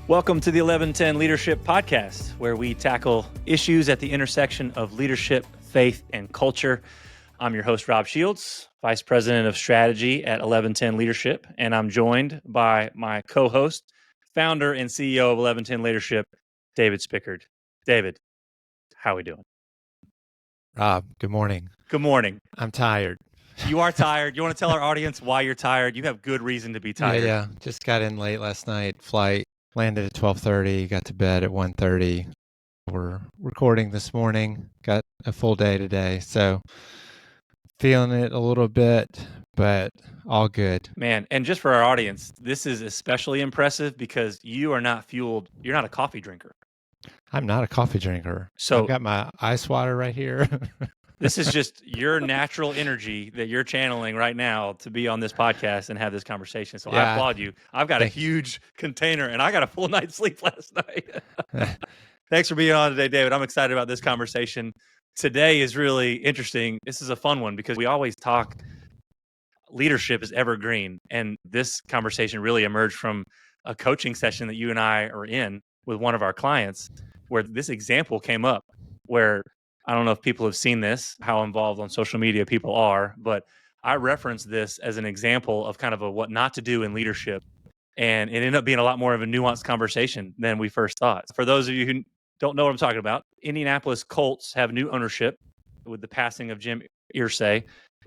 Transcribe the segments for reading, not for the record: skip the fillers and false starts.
Welcome to the 1110 Leadership Podcast, where we tackle issues at the intersection of leadership, faith, and culture. I'm your host, Rob Shields, Vice President of Strategy at 1110 Leadership, and I'm joined by my co-host, founder and CEO of 1110 Leadership, David Spickard. David, how are we doing? Rob, good morning. Good morning. I'm tired. You are tired. You want to tell our audience why you're tired? You have good reason to be tired. Yeah. Just got in late last night. Flight landed at 12:30. Got to bed at 1:30. We're recording this morning. Got a full day today, so feeling it a little bit, but all good. Man, and just for our audience, this is especially impressive because you are not fueled. You're not a coffee drinker. I'm not a coffee drinker. So I've got my ice water right here. This is just your natural energy that you're channeling right now to be on this podcast and have this conversation. So I applaud you. I've got a huge container and I got a full night's sleep last night. Thanks for being on today, David. I'm excited about this conversation. Today is really interesting. This is a fun one because we always talk leadership is evergreen. And this conversation really emerged from a coaching session that you and I are in with one of our clients where this example came up where I don't know if people have seen this, how involved on social media people are, but I referenced this as an example of kind of a what not to do in leadership. And it ended up being a lot more of a nuanced conversation than we first thought. For those of you who don't know what I'm talking about, Indianapolis Colts have new ownership with the passing of Jim Irsay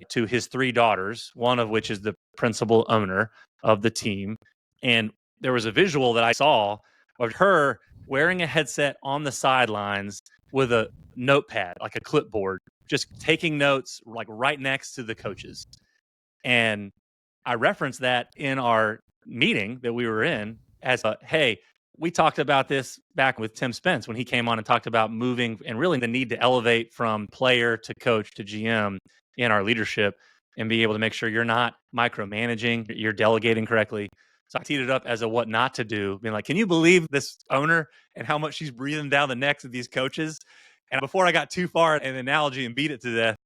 to his three daughters, one of which is the principal owner of the team. And there was a visual that I saw of her wearing a headset on the sidelines with a notepad, like a clipboard, just taking notes like right next to the coaches. And I referenced that in our meeting that we were in as hey, we talked about this back with Tim Spence when he came on and talked about moving and really the need to elevate from player to coach to GM in our leadership and be able to make sure you're not micromanaging, you're delegating correctly. So I teed it up as a what not to do, being like, can you believe this owner and how much she's breathing down the necks of these coaches? And before I got too far in an analogy and beat it to death,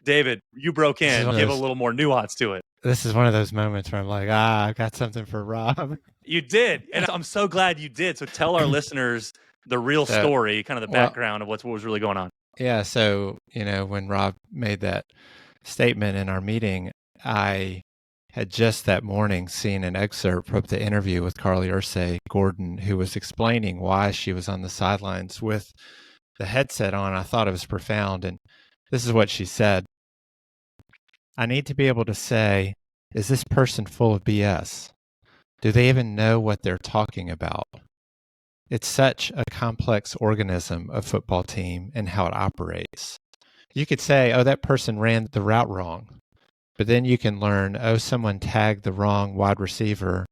David, you broke in, give a little more nuance to it. This is one of those moments where I'm like, I've got something for Rob. You did. And I'm so glad you did. So tell our listeners the real story, kind of the background of what was really going on. Yeah. So, when Rob made that statement in our meeting, I had just that morning seen an excerpt from the interview with Carlie Irsay-Gordon, who was explaining why she was on the sidelines with the headset on. I thought it was profound. And this is what she said. I need to be able to say, is this person full of BS? Do they even know what they're talking about? It's such a complex organism, a football team, and how it operates. You could say, oh, that person ran the route wrong. But then you can learn, oh, someone tagged the wrong wide receiver,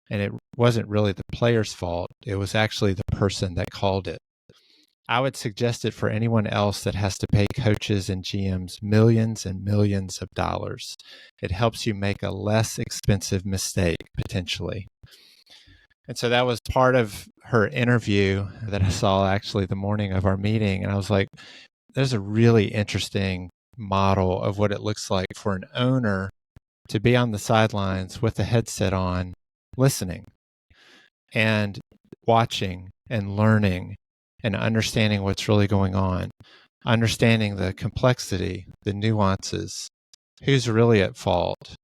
and it wasn't really the player's fault. It was actually the person that called it. I would suggest it for anyone else that has to pay coaches and GMs millions and millions of dollars. It helps you make a less expensive mistake, potentially. And so that was part of her interview that I saw actually the morning of our meeting. And I was like, there's a really interesting model of what it looks like for an owner to be on the sidelines with a headset on, listening and watching and learning and understanding what's really going on, understanding the complexity, the nuances, who's really at fault,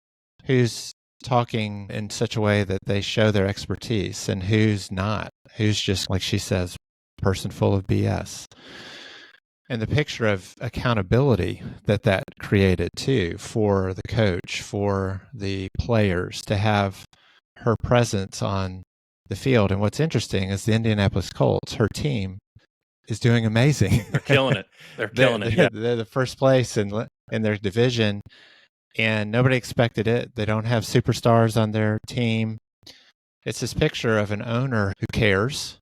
who's talking in such a way that they show their expertise and who's not, who's just, like she says, person full of BS. And the picture of accountability that created too for the coach, for the players to have her presence on the field. And what's interesting is the Indianapolis Colts, her team, is doing amazing. They're killing it. They're killing it. Yeah. They're the first place in their division, and nobody expected it. They don't have superstars on their team. It's this picture of an owner who cares,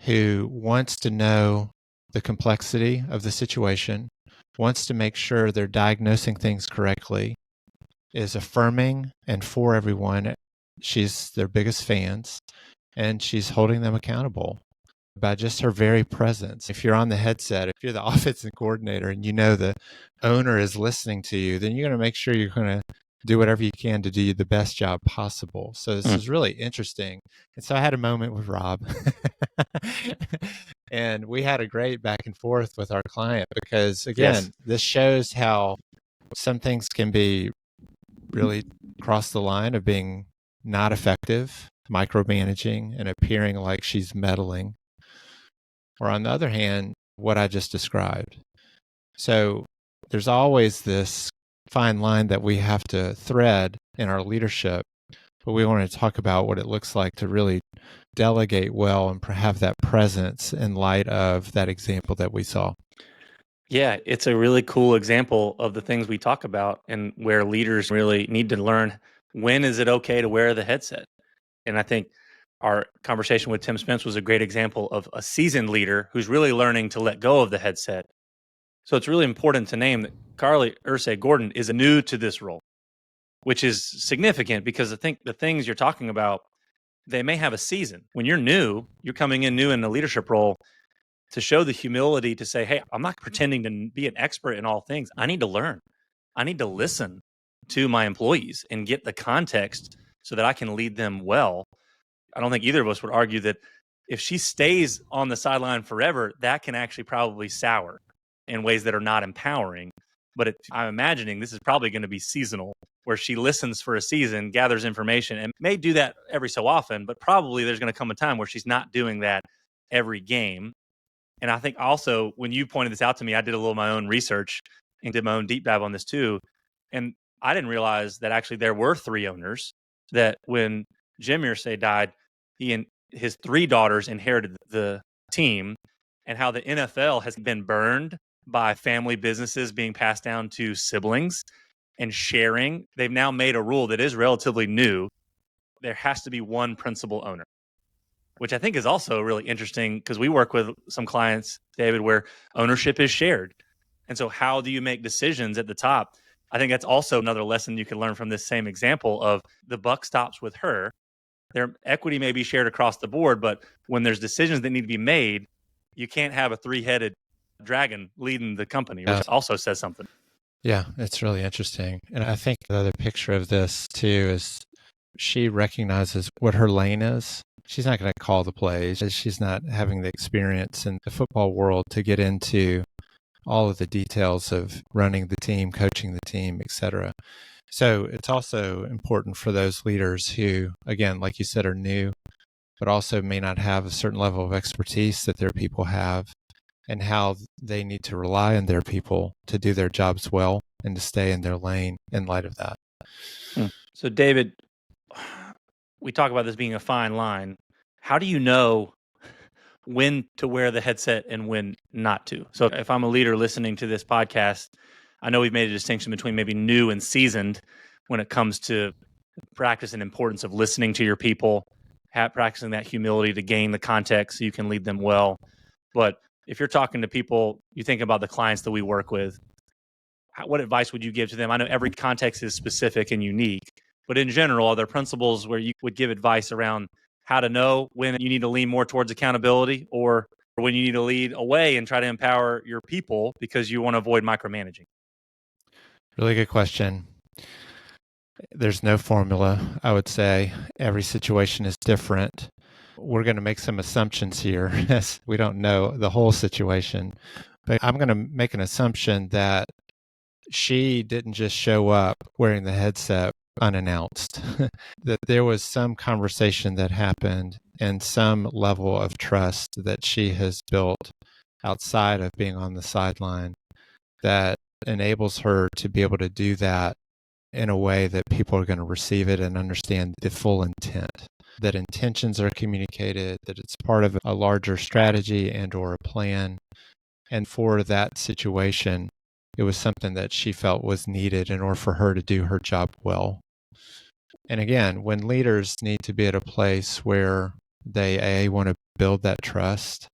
who wants to know the complexity of the situation, wants to make sure they're diagnosing things correctly, is affirming and for everyone. She's their biggest fans, and she's holding them accountable by just her very presence. If you're on the headset, if you're the offensive coordinator and you know the owner is listening to you, then you're going to make sure you're going to do whatever you can to do the best job possible. So this is really interesting. And so I had a moment with Rob and we had a great back and forth with our client because, again, this shows how some things can be really cross the line of being not effective, micromanaging and appearing like she's meddling. Or on the other hand, what I just described. So there's always this fine line that we have to thread in our leadership, but we want to talk about what it looks like to really delegate well and have that presence in light of that example that we saw. Yeah, it's a really cool example of the things we talk about and where leaders really need to learn when is it okay to wear the headset. And I think our conversation with Tim Spence was a great example of a seasoned leader who's really learning to let go of the headset. So it's really important to name that Carlie Irsay-Gordon is new to this role, which is significant because I think the things you're talking about, they may have a season. When you're new, you're coming in new in a leadership role, to show the humility to say, hey, I'm not pretending to be an expert in all things. I need to learn. I need to listen to my employees and get the context so that I can lead them well. I don't think either of us would argue that if she stays on the sideline forever, that can actually probably sour in ways that are not empowering. But I'm imagining this is probably going to be seasonal, where she listens for a season, gathers information, and may do that every so often, but probably there's going to come a time where she's not doing that every game. And I think also when you pointed this out to me, I did a little of my own research and did my own deep dive on this too. And I didn't realize that actually there were 3 owners, that when Jim Irsay died, he and his 3 daughters inherited the team, and how the NFL has been burned by family businesses being passed down to siblings and sharing. They've now made a rule that is relatively new. There has to be one principal owner, which I think is also really interesting because we work with some clients, David, where ownership is shared. And so how do you make decisions at the top? I think that's also another lesson you can learn from this same example of the buck stops with her. Their equity may be shared across the board, but when there's decisions that need to be made, you can't have a 3-headed dragon leading the company, which also says something. Yeah, it's really interesting. And I think the other picture of this too is she recognizes what her lane is. She's not going to call the plays. She's not having the experience in the football world to get into all of the details of running the team, coaching the team, etc. So it's also important for those leaders who, again, like you said, are new, but also may not have a certain level of expertise that their people have, and how they need to rely on their people to do their jobs well and to stay in their lane in light of that. So, David, we talk about this being a fine line. How do you know when to wear the headset and when not to? So if I'm a leader listening to this podcast, I know we've made a distinction between maybe new and seasoned when it comes to practice and importance of listening to your people, practicing that humility to gain the context so you can lead them well. But if you're talking to people, you think about the clients that we work with, what advice would you give to them? I know every context is specific and unique, but in general, are there principles where you would give advice around how to know when you need to lean more towards accountability or when you need to lead away and try to empower your people because you want to avoid micromanaging? Really good question. There's no formula, I would say. Every situation is different. We're going to make some assumptions here as we don't know the whole situation. But I'm going to make an assumption that she didn't just show up wearing the headset unannounced, that there was some conversation that happened and some level of trust that she has built outside of being on the sideline that enables her to be able to do that in a way that people are going to receive it and understand the full intent, that intentions are communicated, that it's part of a larger strategy and or a plan. And for that situation, it was something that she felt was needed in order for her to do her job well. And again, when leaders need to be at a place where they want to build that trust,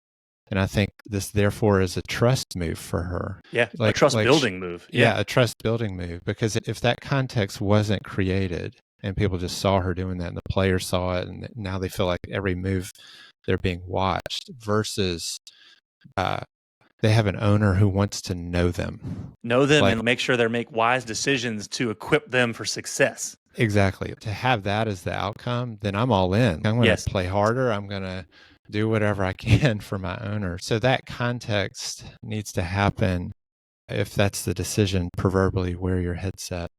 and I think this therefore is a trust move for her. Yeah, a trust building move. Yeah, a trust building move. Because if that context wasn't created and people just saw her doing that and the players saw it and now they feel like every move they're being watched versus They have an owner who wants to know them. And make sure they make wise decisions to equip them for success. Exactly. To have that as the outcome, then I'm all in. I'm going to play harder. I'm going to do whatever I can for my owner. So that context needs to happen if that's the decision, proverbially wear your headset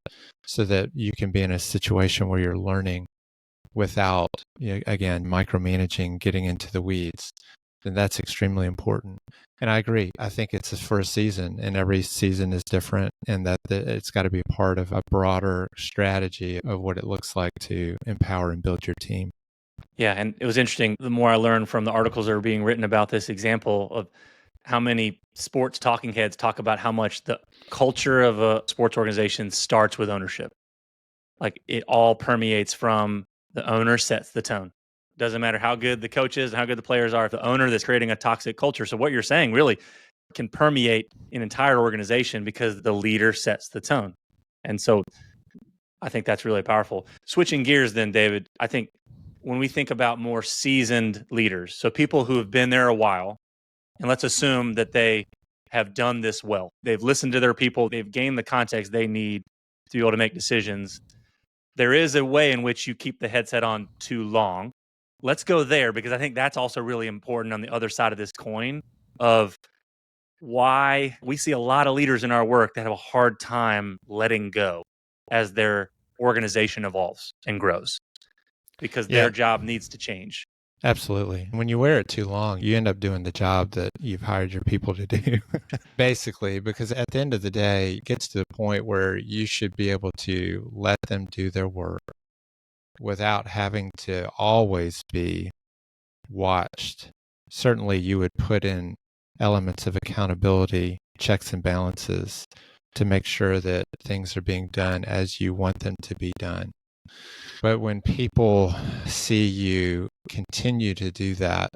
so that you can be in a situation where you're learning without, again, micromanaging, getting into the weeds. Then that's extremely important. And I agree. I think it's for a season, and every season is different, and that it's got to be a part of a broader strategy of what it looks like to empower and build your team. Yeah, and it was interesting. The more I learned from the articles that are being written about this example of how many sports talking heads talk about how much the culture of a sports organization starts with ownership. Like it all permeates from the owner sets the tone. Doesn't matter how good the coach is and how good the players are, if the owner that's creating a toxic culture. So what you're saying really can permeate an entire organization because the leader sets the tone. And so I think that's really powerful. Switching gears then, David, I think when we think about more seasoned leaders, so people who have been there a while, and let's assume that they have done this well. They've listened to their people. They've gained the context they need to be able to make decisions. There is a way in which you keep the headset on too long. Let's go there because I think that's also really important on the other side of this coin of why we see a lot of leaders in our work that have a hard time letting go as their organization evolves and grows because their job needs to change. Absolutely. When you wear it too long, you end up doing the job that you've hired your people to do, basically, because at the end of the day, it gets to the point where you should be able to let them do their work without having to always be watched. Certainly, you would put in elements of accountability, checks and balances to make sure that things are being done as you want them to be done. But when people see you continue to do that,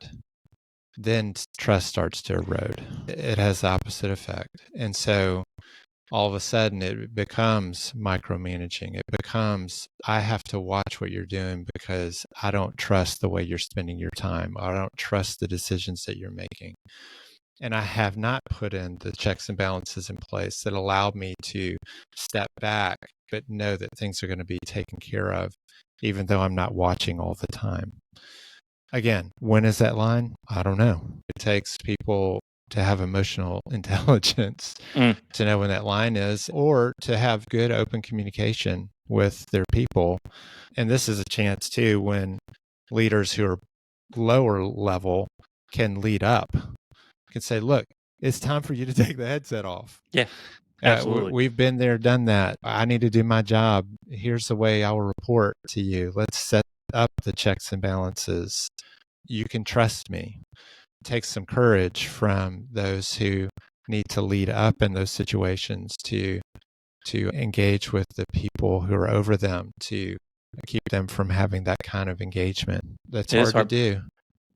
then trust starts to erode. It has the opposite effect. And so all of a sudden it becomes micromanaging. It becomes, I have to watch what you're doing because I don't trust the way you're spending your time. I don't trust the decisions that you're making. And I have not put in the checks and balances in place that allow me to step back, but know that things are going to be taken care of, even though I'm not watching all the time. Again, when is that line? I don't know. It takes people to have emotional intelligence to know when that line is, or to have good open communication with their people. And this is a chance too when leaders who are lower level can lead up, can say, look, it's time for you to take the headset off. Yeah, absolutely. We've been there, done that. I need to do my job. Here's the way I will report to you. Let's set up the checks and balances. You can trust me. It takes some courage from those who need to lead up in those situations to engage with the people who are over them, to keep them from having that kind of engagement. That's hard to do.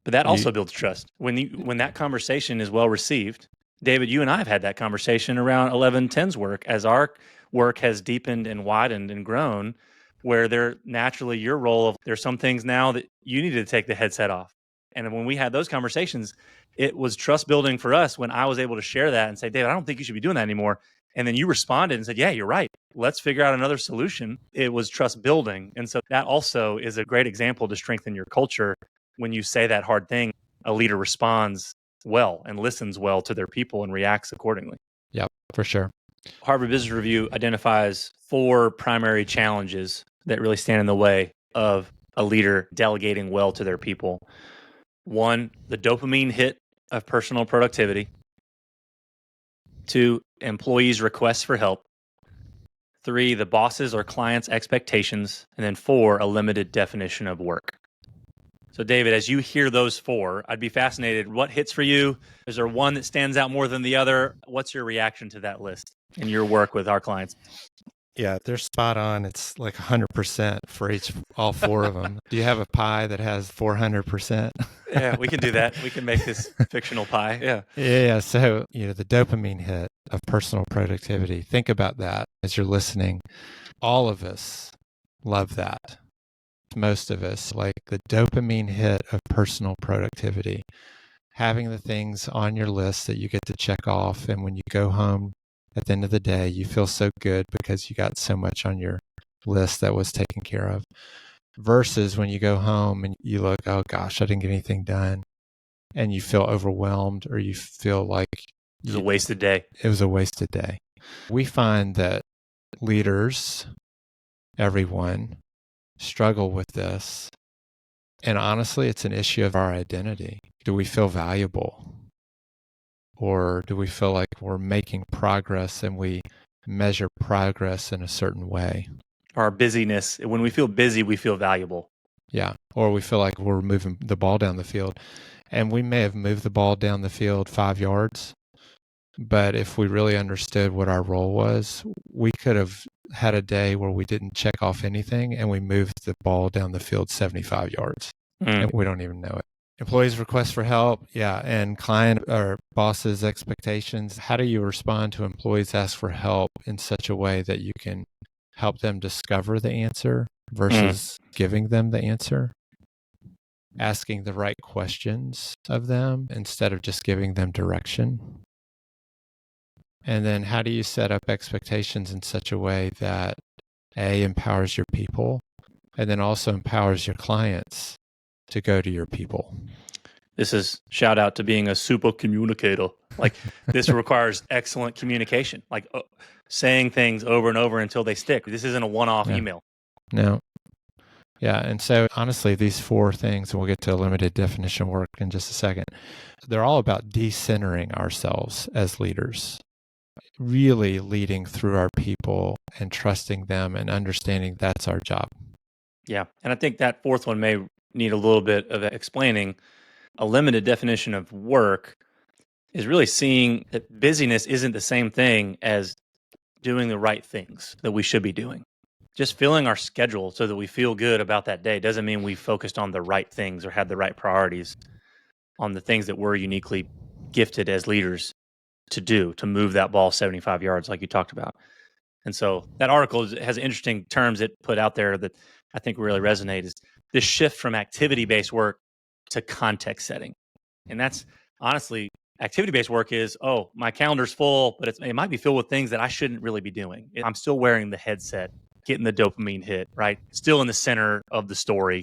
But that also builds trust. When that conversation is well received, David, you and I have had that conversation around 1110's work as our work has deepened and widened and grown, where there naturally your role of there's some things now that you need to take the headset off. And when we had those conversations, it was trust building for us when I was able to share that and say, David, I don't think you should be doing that anymore. And then you responded and said, yeah, you're right. Let's figure out another solution. It was trust building. And so that also is a great example to strengthen your culture. When you say that hard thing, a leader responds well and listens well to their people and reacts accordingly. Yeah, for sure. Harvard Business Review identifies 4 primary challenges that really stand in the way of a leader delegating well to their people. 1, the dopamine hit of personal productivity. 2, employees' requests for help. 3, the boss's or client's expectations. And then 4, a limited definition of work. So, David, as you hear those 4, I'd be fascinated. What hits for you? Is there one that stands out more than the other? What's your reaction to that list in your work with our clients? Yeah, they're spot on. It's like 100% for all 4 of them. Do you have a pie that has 400%? Yeah, we can do that. We can make this fictional pie. Yeah. Yeah. So, the dopamine hit of personal productivity. Think about that as you're listening. All of us love that. Most of us like the dopamine hit of personal productivity. having the things on your list that you get to check off. And when you go home at the end of the day, you feel so good because you got so much on your list that was taken care of. Versus when you go home and you look, oh gosh, I didn't get anything done. And you feel overwhelmed, or you feel like it was a wasted day. It was a wasted day. We find that leaders, everyone, struggle with this. And honestly, it's an issue of our identity. Do we feel valuable? Or do we feel like we're making progress and we measure progress in a certain way? Our busyness. When we feel busy, we feel valuable. Yeah. Or we feel like we're moving the ball down the field. And we may have moved the ball down the field 5 yards. But if we really understood what our role was, we could have had a day where we didn't check off anything and we moved the ball down the field 75 yards. And we don't even know it. Employees' requests for help, and client or boss's expectations. How do you respond to employees ask for help in such a way that you can help them discover the answer versus giving them the answer? Asking the right questions of them instead of just giving them direction. And then how do you set up expectations in such a way that A, empowers your people, and then also empowers your clients to go to your people? This is shout out to being a super communicator. Like this requires excellent communication, like saying things over and over until they stick. This isn't a one-off email. No. Yeah. And so honestly, these 4 things, and we'll get to a limited definition work in just a second, they're all about decentering ourselves as leaders. Really leading through our people and trusting them and understanding that's our job. Yeah. And I think that 4th one may need a little bit of explaining. A limited definition of work is really seeing that busyness isn't the same thing as doing the right things that we should be doing. Just filling our schedule so that we feel good about that day doesn't mean we focused on the right things or had the right priorities on the things that we're uniquely gifted as leaders to do, to move that ball 75 yards like you talked about. And so that article has interesting terms it put out there that I think really resonate, is this shift from activity-based work to context setting. And that's honestly, activity-based work is, oh, my calendar's full, but it might be filled with things that I shouldn't really be doing. I'm still wearing the headset, getting the dopamine hit, right? Still in the center of the story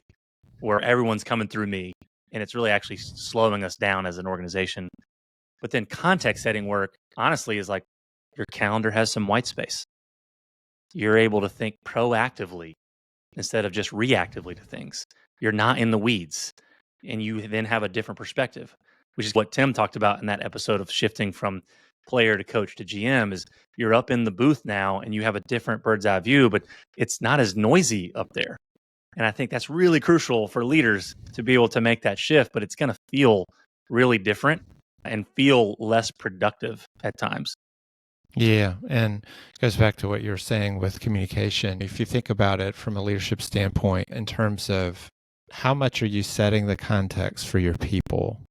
where everyone's coming through me. And it's really actually slowing us down as an organization. But then context setting work, honestly, is like your calendar has some white space. You're able to think proactively instead of just reactively to things. You're not in the weeds, and you then have a different perspective, which is what Tim talked about in that episode of shifting from player to coach to GM. Is you're up in the booth now and you have a different bird's eye view, but it's not as noisy up there. And I think that's really crucial for leaders to be able to make that shift, but it's going to feel really different and feel less productive at times. Yeah. And it goes back to what you were saying with communication. If you think about it from a leadership standpoint, in terms of how much are you setting the context for your people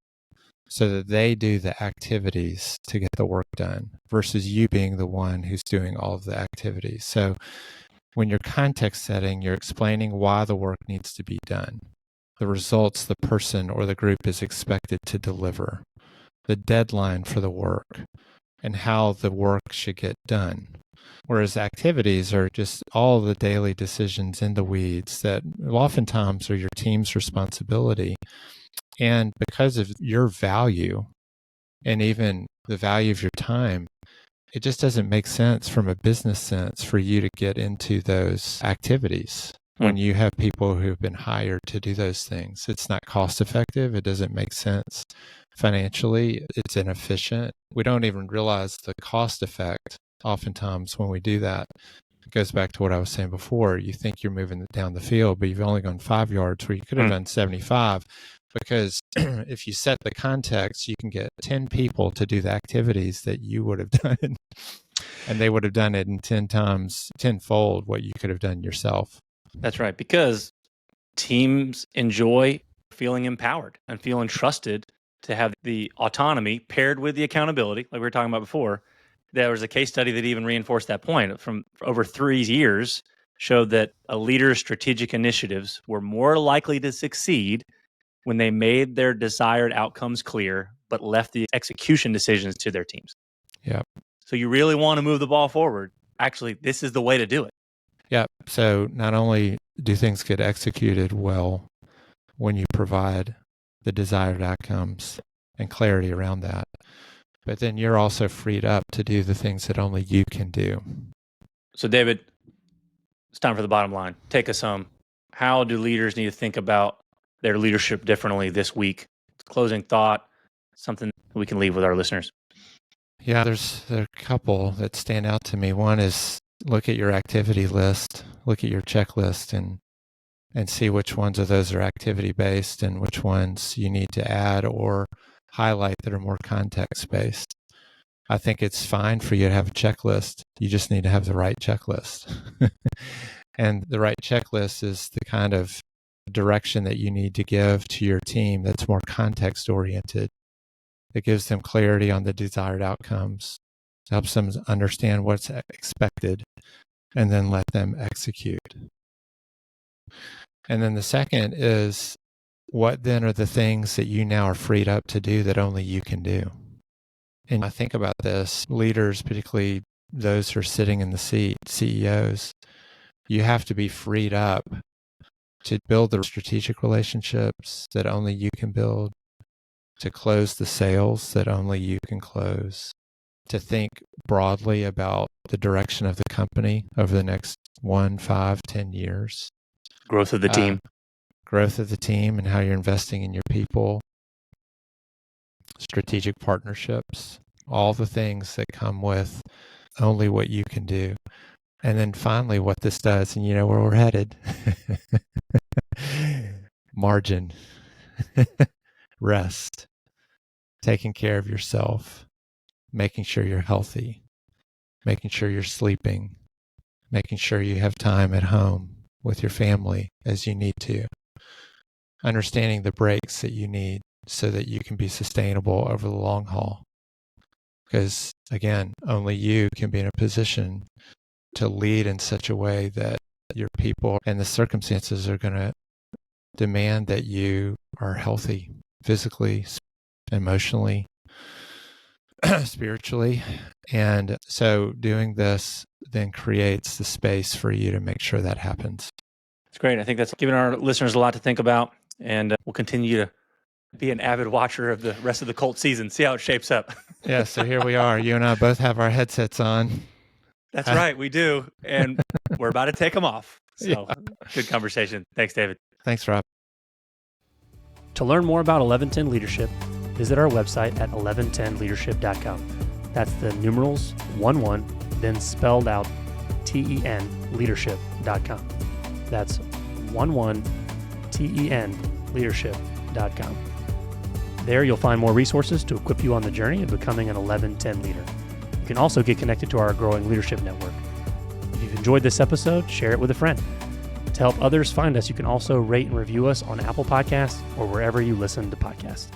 so that they do the activities to get the work done versus you being the one who's doing all of the activities. So when you're context setting, you're explaining why the work needs to be done, the results the person or the group is expected to deliver, the deadline for the work, and how the work should get done. Whereas activities are just all the daily decisions in the weeds that oftentimes are your team's responsibility. And because of your value and even the value of your time, it just doesn't make sense from a business sense for you to get into those activities when you have people who have been hired to do those things. It's not cost effective. It doesn't make sense financially. It's inefficient. We don't even realize the cost effect oftentimes when we do that. It goes back to what I was saying before. You think you're moving down the field, but you've only gone 5 yards where you could have done 75. Because if you set the context, you can get 10 people to do the activities that you would have done, and they would have done it in 10-fold what you could have done yourself. That's right, because teams enjoy feeling empowered and feeling trusted to have the autonomy paired with the accountability, like we were talking about before. There was a case study that even reinforced that point from over 3 years, showed that a leader's strategic initiatives were more likely to succeed when they made their desired outcomes clear, but left the execution decisions to their teams. Yep. So you really want to move the ball forward. Actually, this is the way to do it. Yep. So not only do things get executed well when you provide the desired outcomes and clarity around that, but then you're also freed up to do the things that only you can do. So David, it's time for the bottom line. Take us home. How do leaders need to think about their leadership differently this week? Closing thought, something we can leave with our listeners. Yeah, there are a couple that stand out to me. One is look at your activity list, look at your checklist, and see which ones of those are activity-based and which ones you need to add or highlight that are more context-based. I think it's fine for you to have a checklist. You just need to have the right checklist. And the right checklist is the kind of direction that you need to give to your team that's more context-oriented. It gives them clarity on the desired outcomes, helps them understand what's expected, and then let them execute. And then the second is, what then are the things that you now are freed up to do that only you can do? And I think about this, leaders, particularly those who are sitting in the seat, CEOs, you have to be freed up to build the strategic relationships that only you can build, to close the sales that only you can close, to think broadly about the direction of the company over the next 1, 5, 10 years. Growth of the team. Growth of the team and how you're investing in your people, strategic partnerships, all the things that come with only what you can do. And then finally, what this does, and you know where we're headed, margin, rest, taking care of yourself, making sure you're healthy, making sure you're sleeping, making sure you have time at home with your family as you need to, understanding the breaks that you need so that you can be sustainable over the long haul. Because again, only you can be in a position to lead in such a way that your people and the circumstances are going to demand that you are healthy physically, emotionally, spiritually. And so doing this then creates the space for you to make sure that happens. It's great. I think that's given our listeners a lot to think about, and we'll continue to be an avid watcher of the rest of the Colts season, see how it shapes up. Yeah, so here we are. You and I both have our headsets on. That's right, we do. And we're about to take them off. So Good conversation. Thanks, David. Thanks, Rob. To learn more about 1110 Leadership, visit our website at 1110leadership.com. That's the numerals 11, then spelled out TEN leadership.com. That's 11 TEN leadership.com. There you'll find more resources to equip you on the journey of becoming an 1110 leader. You can also get connected to our growing leadership network. If you've enjoyed this episode, share it with a friend. To help others find us, you can also rate and review us on Apple Podcasts or wherever you listen to podcasts.